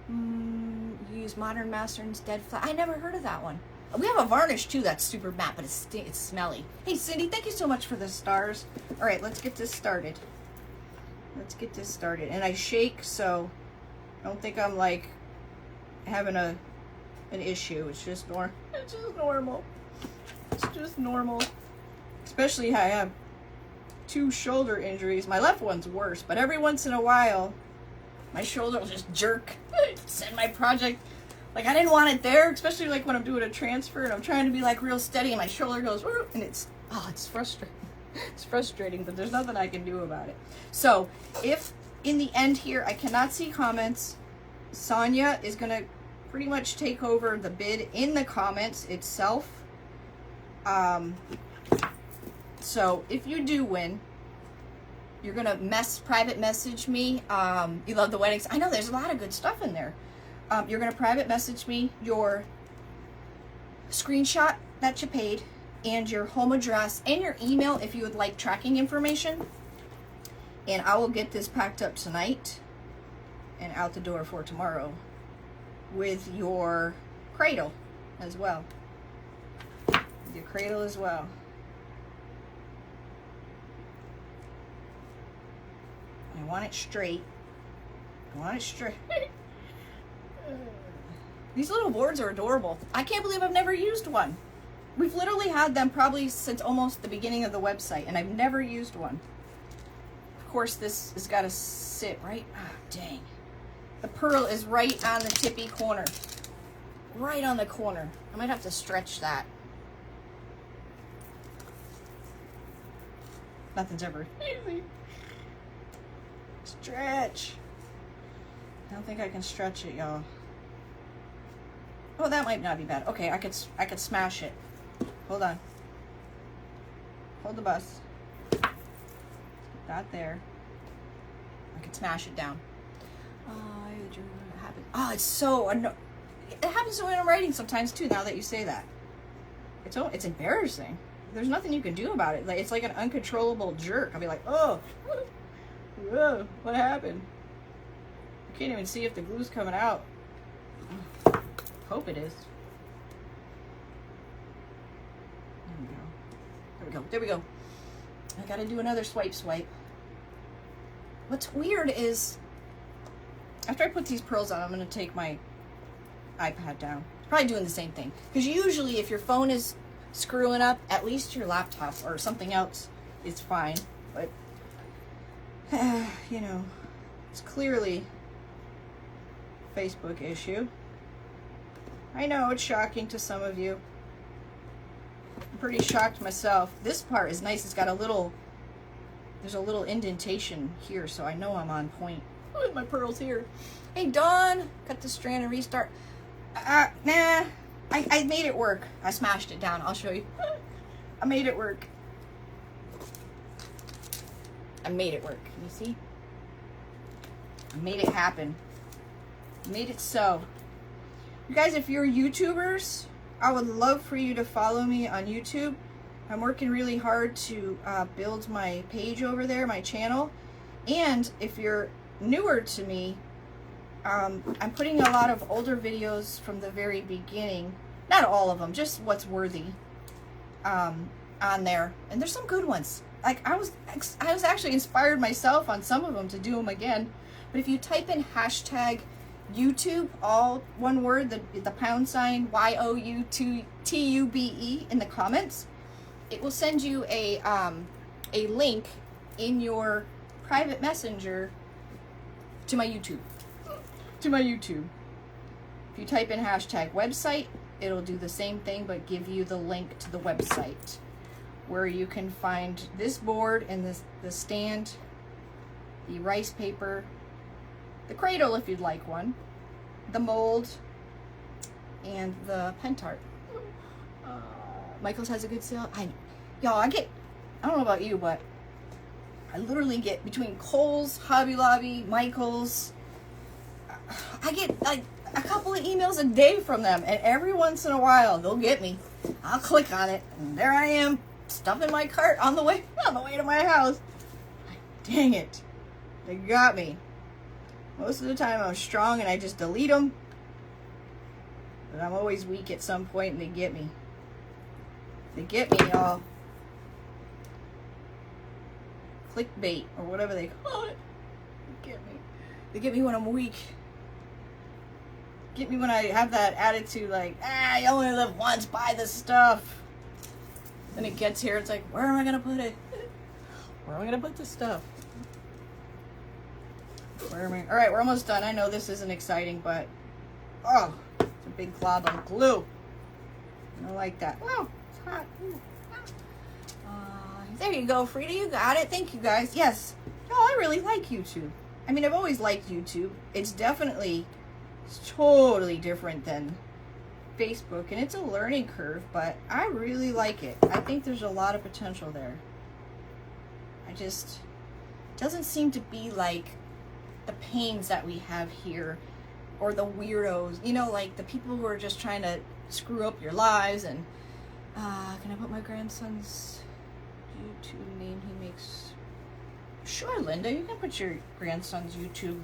you use Modern Masters Dead Flat. I never heard of that one. We have a varnish too that's super matte, but it's smelly. Hey, Cindy, thank you so much for the stars. All right, let's get this started. And I shake, so I don't think I'm like having an issue. It's just normal. It's just normal. Especially I have 2 shoulder injuries. My left one's worse, but every once in a while, my shoulder will just jerk. Send my project. Like, I didn't want it there, especially like when I'm doing a transfer and I'm trying to be like real steady and my shoulder goes, and it's frustrating. It's frustrating, but there's nothing I can do about it. So if in the end here I cannot see comments, Sonia is going to pretty much take over the bid in the comments itself. So if you do win, you're going to private message me. You love the weddings. I know there's a lot of good stuff in there. You're going to private message me your screenshot that you paid and your home address and your email if you would like tracking information. And I will get this packed up tonight and out the door for tomorrow with your cradle as well. With your cradle as well. I want it straight. I want it straight. These little boards are adorable. I can't believe I've never used one. We've literally had them probably since almost the beginning of the website, and I've never used one. Of course, this has got to sit right. Ah, dang. The pearl is right on the tippy corner. Right on the corner. I might have to stretch that. Nothing's ever easy. Stretch. I don't think I can stretch it, y'all. Oh, that might not be bad. Okay, I could smash it. Hold on. Hold the bus. Not there. I could smash it down. Oh, it's so it happens when I'm writing sometimes too. Now that you say that, it's embarrassing. There's nothing you can do about it. Like, it's like an uncontrollable jerk. I'll be like, oh, what happened? I can't even see if the glue's coming out. Hope it is. There we go. I gotta do another swipe. What's weird is, after I put these pearls on, I'm gonna take my iPad down. Probably doing the same thing. Because usually if your phone is screwing up, at least your laptop or something else is fine. But, you know, it's clearly a Facebook issue. I know it's shocking to some of you. I'm pretty shocked myself. This part is nice. It's got there's a little indentation here, so I know I'm on point. With my pearls here. Hey, Dawn, cut the strand and restart. Nah, I made it work. I smashed it down. I'll show you. I made it work. Can you see? I made it happen. I made it so. You guys, if you're YouTubers, I would love for you to follow me on YouTube. I'm working really hard to build my page over there, my channel. And if you're newer to me, I'm putting a lot of older videos from the very beginning. Not all of them, just what's worthy on there. And there's some good ones. Like, I was actually inspired myself on some of them to do them again. But if you type in hashtag YouTube, all one word, the # YOUTUBE in the comments, it will send you a link in your private messenger to my YouTube. If you type in hashtag website, it'll do the same thing, but give you the link to the website where you can find this board and the stand, the rice paper, the cradle if you'd like one, the mold, and the pen tart. Michael's has a good sale. Y'all, I don't know about you, but I literally get, between Kohl's, Hobby Lobby, Michael's, I get like a couple of emails a day from them, and every once in a while they'll get me. I'll click on it, and there I am, stuffing my cart on the way to my house. Dang it, they got me. Most of the time I'm strong and I just delete them, but I'm always weak at some point, and they get me. They get me, y'all. Clickbait, or whatever they call it. They get me. They get me when I'm weak. Get me when I have that attitude like, you only live once, buy this stuff. Then it gets here, it's like, where am I gonna put it? Where am I gonna put this stuff? Alright, we're almost done. I know this isn't exciting, but oh, it's a big glob of glue. I don't like that. Wow, it's hot. There you go, Frida, you got it. Thank you, guys. Yes. No, I really like YouTube. I mean, I've always liked YouTube. It's totally different than Facebook, and it's a learning curve, but I really like it. I think there's a lot of potential there. It doesn't seem to be like the pains that we have here, or the weirdos, you know, like the people who are just trying to screw up your lives. And can I put my grandson's YouTube name? He makes Sure, Linda, you can put your grandson's YouTube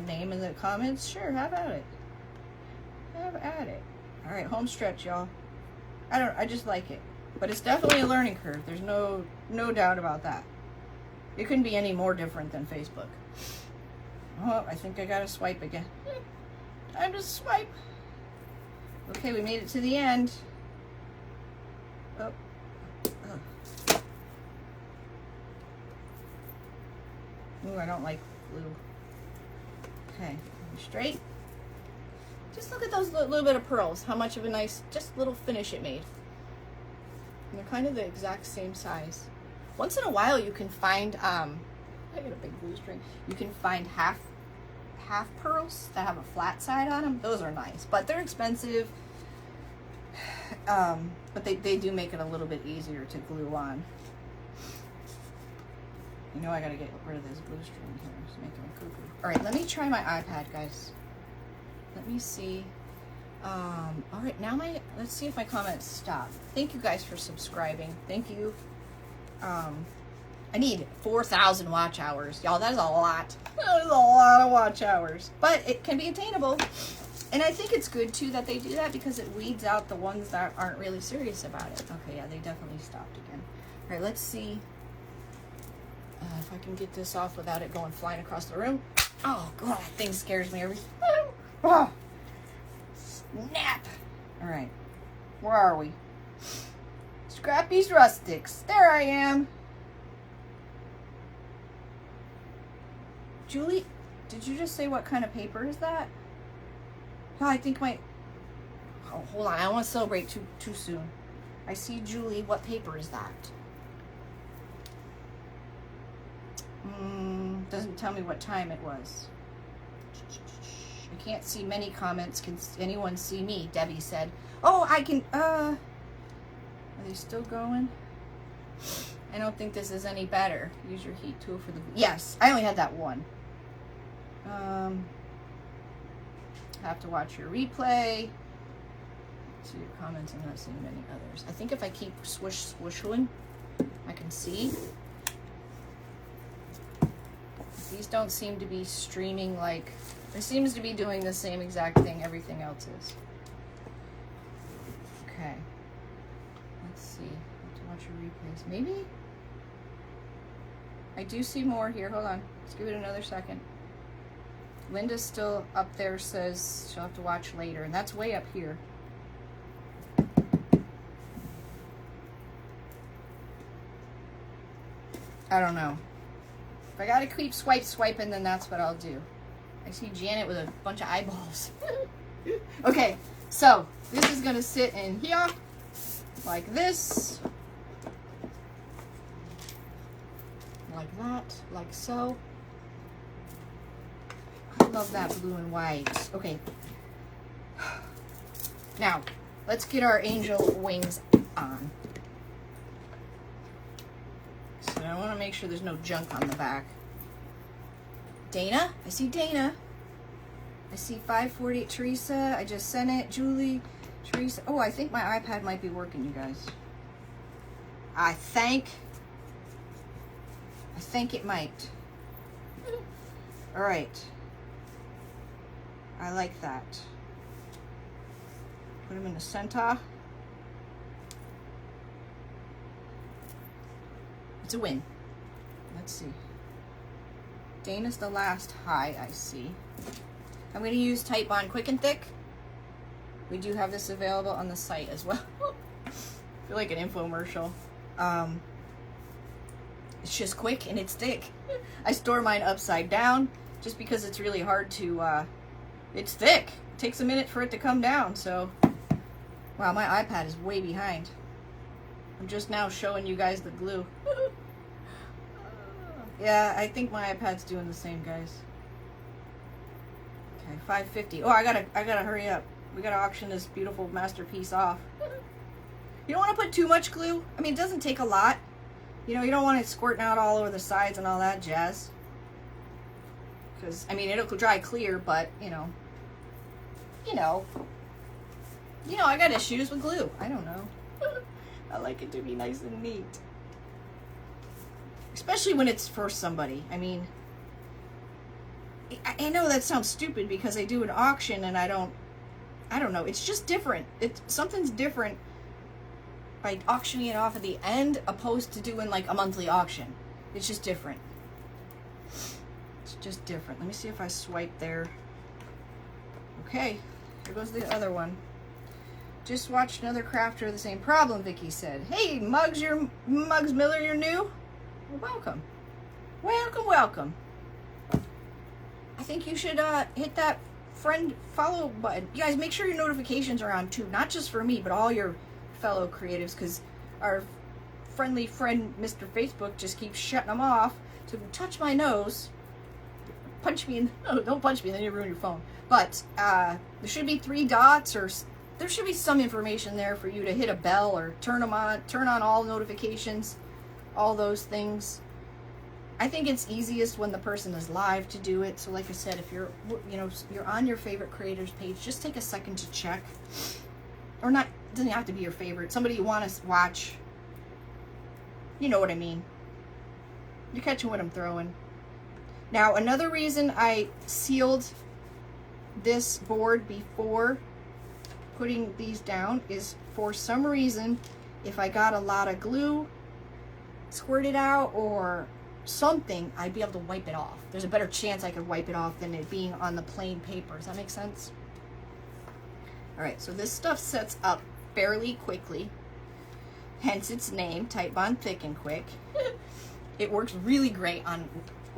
name in the comments. Sure, have at it. Have at it. All right, home stretch, y'all. I just like it. But it's definitely a learning curve. There's no doubt about that. It couldn't be any more different than Facebook. Oh, I think I gotta swipe again. Time to swipe. Okay, we made it to the end. Oh. Ooh, I don't like glue. Okay, straight. Just look at those little bit of pearls. How much of a nice, just little finish it made. And they're kind of the exact same size. Once in a while, you can find, I got a big glue string. You can find half pearls that have a flat side on them. Those are nice, but they're expensive. But they do make it a little bit easier to glue on. You know I gotta get rid of this glue string here. It's making me cuckoo. All right, let me try my iPad, guys. Let me see. All right, now let's see if my comments stop. Thank you guys for subscribing. Thank you. I need 4,000 watch hours. Y'all, that is a lot. That is a lot of watch hours. But it can be attainable. And I think it's good, too, that they do that because it weeds out the ones that aren't really serious about it. Okay, yeah, they definitely stopped again. All right, let's see if I can get this off without it going flying across the room. Oh, God, that thing scares me every time. Oh, snap. All right, where are we? Scrappy's Rustics. There I am. Julie, did you just say what kind of paper is that? Oh, I think my... Oh, hold on. I don't want to celebrate too soon. I see, Julie. What paper is that? Doesn't tell me what time it was. I can't see many comments. Can anyone see me? Debbie said. Oh, I can... Are they still going? I don't think this is any better. Use your heat tool for the... Yes, I only had that one. Have to watch your replay. See your comments. I'm not seeing many others. I think if I keep swishing, I can see. These don't seem to be streaming like... It seems to be doing the same exact thing everything else is. Okay. Let's see. Have to watch your replays. Maybe? I do see more here. Hold on. Let's give it another second. Linda's still up there, says she'll have to watch later, and that's way up here. I don't know. If I gotta keep swiping, then that's what I'll do. I see Janet with a bunch of eyeballs. Okay, so this is gonna sit in here like this, like that, like so. I love that blue and white. Okay. Now, let's get our angel wings on. So I want to make sure there's no junk on the back. Dana? I see Dana. I see 548 Teresa. I just sent it. Julie, Teresa. Oh, I think my iPad might be working, you guys. I think it might. All right. I like that. Put them in the center. It's a win. Let's see. Dana's the last high I see. I'm going to use Type Bond Quick and Thick. We do have this available on the site as well. I feel like an infomercial. It's just quick and it's thick. I store mine upside down just because it's really hard to... it's thick. It takes a minute for it to come down, so... Wow, my iPad is way behind. I'm just now showing you guys the glue. Yeah, I think my iPad's doing the same, guys. Okay, 550. Oh, I gotta hurry up. We gotta auction this beautiful masterpiece off. You don't want to put too much glue. I mean, it doesn't take a lot. You know, you don't want it squirting out all over the sides and all that jazz. Because, I mean, it'll dry clear, but, you know, I got issues with glue. I don't know. I like it to be nice and neat. especially when it's for somebody. I mean, I know that sounds stupid because I do an auction and I don't know. It's just different. Something's different by auctioning it off at the end opposed to doing like a monthly auction. It's just different. It's just different. Let me see if I swipe there. Okay, here goes the other one. Just watched another crafter of the same problem, Vicky said. Hey, Muggs Miller, you're new? Well, welcome. Welcome, welcome. I think you should hit that friend follow button. You guys, make sure your notifications are on too. Not just for me, but all your fellow creatives, because our friendly friend, Mr. Facebook, just keeps shutting them off to touch my nose. Punch me in. Oh, don't punch me, then you ruin your phone. But there should be 3 dots, or there should be some information there for you to hit a bell or turn them on, turn on all notifications, all those things. I think it's easiest when the person is live to do it. So like I said, if you're on your favorite creators page, just take a second to check. Or not, it doesn't have to be your favorite. Somebody you want to watch. You know what I mean. You're catching what I'm throwing. Now, another reason I sealed this board before putting these down is, for some reason, if I got a lot of glue squirted out or something, I'd be able to wipe it off. There's a better chance I could wipe it off than it being on the plain paper. Does that make sense? All right, so this stuff sets up fairly quickly, hence its name, Tight Bond Thick and Quick. It works really great on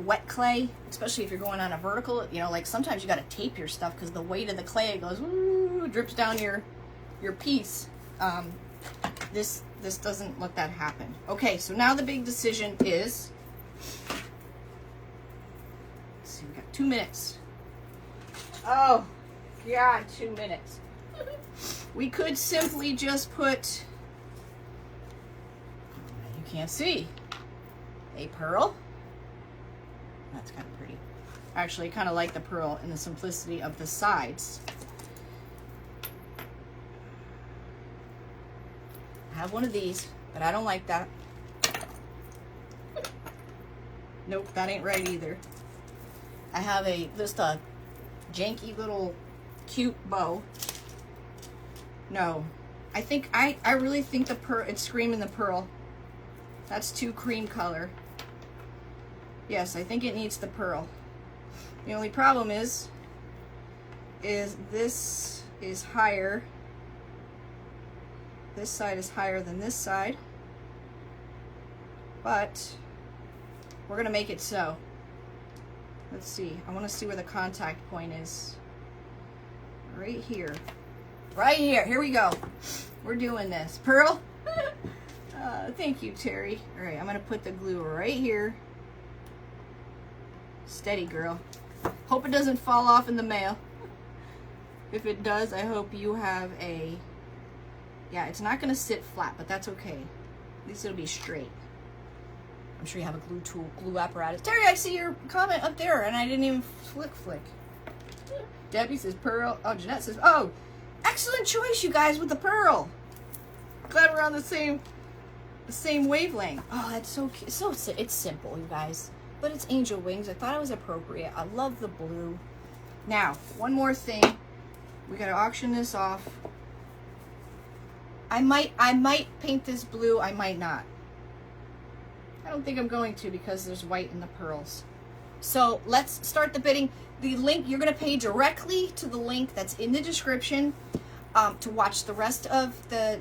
wet clay, especially if you're going on a vertical. You know, like sometimes you got to tape your stuff because the weight of the clay goes, woo, drips down your piece. This doesn't let that happen. Okay, so now the big decision is, let's see, we got 2 minutes. Oh, God, 2 minutes. We could simply just put, you can't see, a pearl. That's kind of pretty. I actually kind of like the pearl and the simplicity of the sides. I have one of these, but I don't like that. Nope, that ain't right either. I have just a janky little cute bow. No, I really think the pearl, it's screaming the pearl. That's too cream color. Yes, I think it needs the pearl. The only problem is this is higher. This side is higher than this side. But we're gonna make it so. Let's see, I wanna see where the contact point is. Right here. Right here we go. We're doing this. Pearl? Thank you, Terry. All right, I'm gonna put the glue right here. Steady, girl. Hope it doesn't fall off in the mail. If it does, I hope you have a, yeah, it's not gonna sit flat, but that's okay. At least it'll be straight. I'm sure you have a glue tool, glue apparatus. Terry, I see your comment up there and I didn't even flick. Debbie says pearl. Oh, Jeanette says, oh, excellent choice, you guys, with the pearl. Glad we're on the same wavelength. Oh, that's so cute. It's simple, you guys, but it's angel wings. I thought it was appropriate. I love the blue. Now, one more thing. We gotta auction this off. I might paint this blue. I might not. I don't think I'm going to because there's white in the pearls. So let's start the bidding. The link, you're going to pay directly to the link that's in the description to watch the rest of the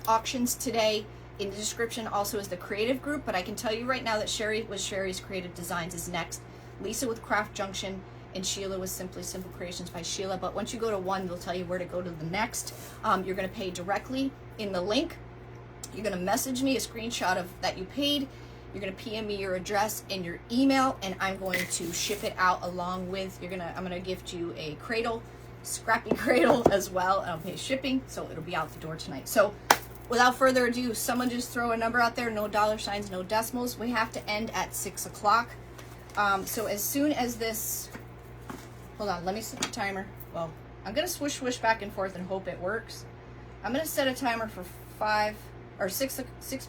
auctions today. In the description also is the creative group, but I can tell you right now that Sherry with Sherry's Creative Designs is next. Lisa with Craft Junction, and Sheila with Simply Simple Creations by Sheila. But once you go to one, they'll tell you where to go to the next. You're going to pay directly in the link. You're going to message me a screenshot of that you paid. You're going to PM me your address and your email, and I'm going to ship it out along with, I'm going to gift you a cradle, Scrappy cradle as well, and I'll pay shipping, so it'll be out the door tonight. So without further ado, someone just throw a number out there, no dollar signs, no decimals. We have to end at 6 o'clock. So as soon as this, hold on, let me set the timer. Well, I'm going to swish back and forth and hope it works. I'm going to set a timer for 6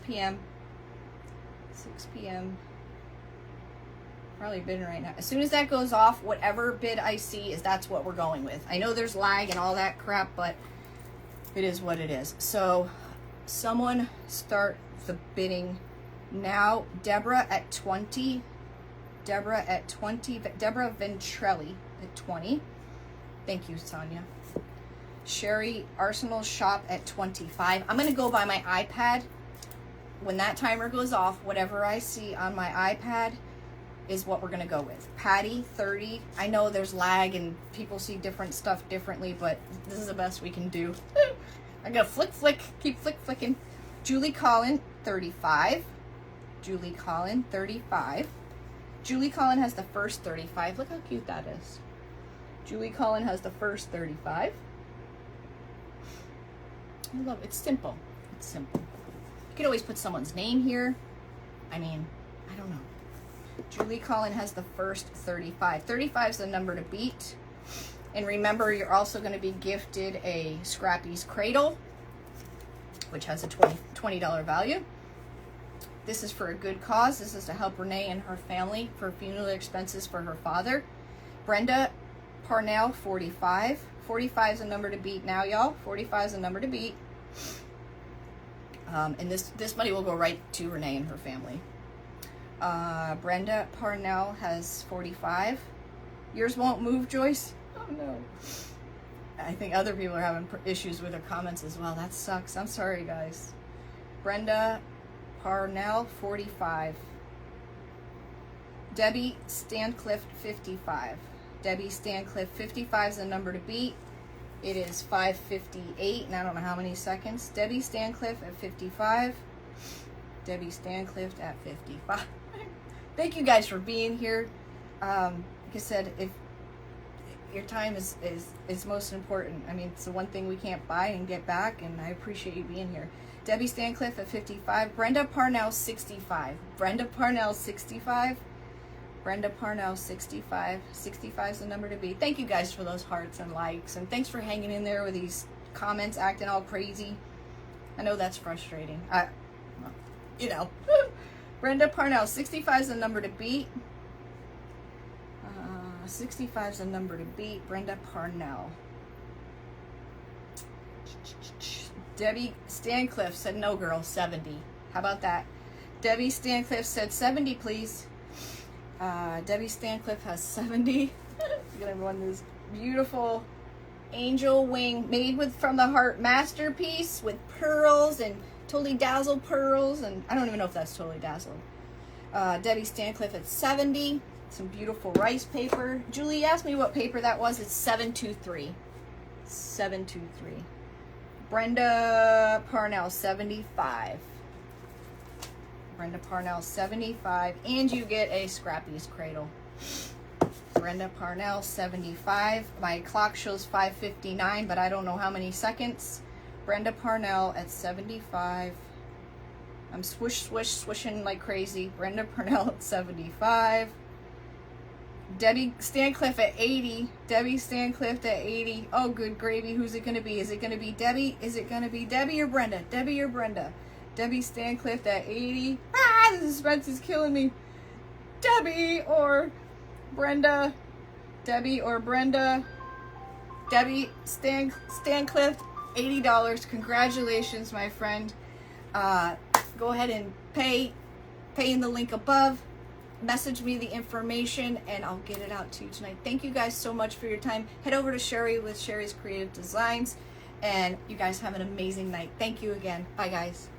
p.m. 6 p.m. Probably bidding right now. As soon as that goes off, whatever bid I see that's what we're going with. I know there's lag and all that crap, but it is what it is. So someone start the bidding now. Deborah at 20. Deborah at 20. Deborah Ventrelli at 20. Thank you, Sonia. Sherry Arsenal Shop at 25. I'm going to go by my iPad. When that timer goes off, whatever I see on my iPad is what we're going to go with. Patty, 30. I know there's lag and people see different stuff differently, but this is the best we can do. I got to flick, keep flicking. Julie Collin, 35. Julie Collin, 35. Julie Collin has the first 35. Look how cute that is. Julie Collin has the first 35. I love it. It's simple. It's simple. You could always put someone's name here. I mean, I don't know. Julie Collin has the first 35. 35 is the number to beat. And remember, you're also going to be gifted a Scrappy's Cradle, which has a $20 value. This is for a good cause. This is to help Renee and her family for funeral expenses for her father. Brenda Parnell, 45. 45 is a number to beat now, y'all. 45 is a number to beat. And this money will go right to Renee and her family. Brenda Parnell has 45. Yours won't move, Joyce? Oh no. I think other people are having issues with their comments as well. That sucks. I'm sorry, guys. Brenda Parnell, 45. Debbie Stancliffe, 55. Debbie Stancliffe, 55 is the number to beat. It is 5:58, and I don't know how many seconds. Debbie Stancliffe at 55. Debbie Stancliffe at 55. Thank you guys for being here. Like I said, if your time is most important. I mean, it's the one thing we can't buy and get back, and I appreciate you being here. Debbie Stancliffe at 55. Brenda Parnell, 65. Brenda Parnell, 65. Brenda Parnell, 65. 65 is the number to beat. Thank you guys for those hearts and likes, and thanks for hanging in there with these comments acting all crazy. I know that's frustrating. You know. Brenda Parnell, 65 is the number to beat. 65 is the number to beat. Brenda Parnell. Debbie Stancliffe said, no, girl, 70. How about that? Debbie Stancliffe said 70, please. Debbie Stancliffe has 70. You're gonna run this beautiful angel wing made from the heart masterpiece with pearls and totally dazzled pearls, and I don't even know if that's totally dazzled. Debbie Stancliffe at 70. Some beautiful rice paper. Julie asked me what paper that was. It's 723. 723. Brenda Parnell, 75. Brenda Parnell, 75. And you get a Scrappy's Cradle. Brenda Parnell, 75. My clock shows 5:59, but I don't know how many seconds. Brenda Parnell at 75. I'm swishing like crazy. Brenda Parnell at 75. Debbie Stancliffe at 80. Debbie Stancliffe at 80. Oh, good gravy. Who's it going to be? Is it going to be Debbie? Is it going to be Debbie or Brenda? Debbie or Brenda? Debbie Stancliffe at 80. Ah, the suspense is killing me. Debbie or Brenda? Debbie or Brenda? Debbie Stancliffe, $80. Congratulations, my friend. Go ahead and pay in the link above. Message me the information and I'll get it out to you tonight. Thank you guys so much for your time. Head over to Sherry with Sherry's Creative Designs, and you guys have an amazing night. Thank you again. Bye, guys.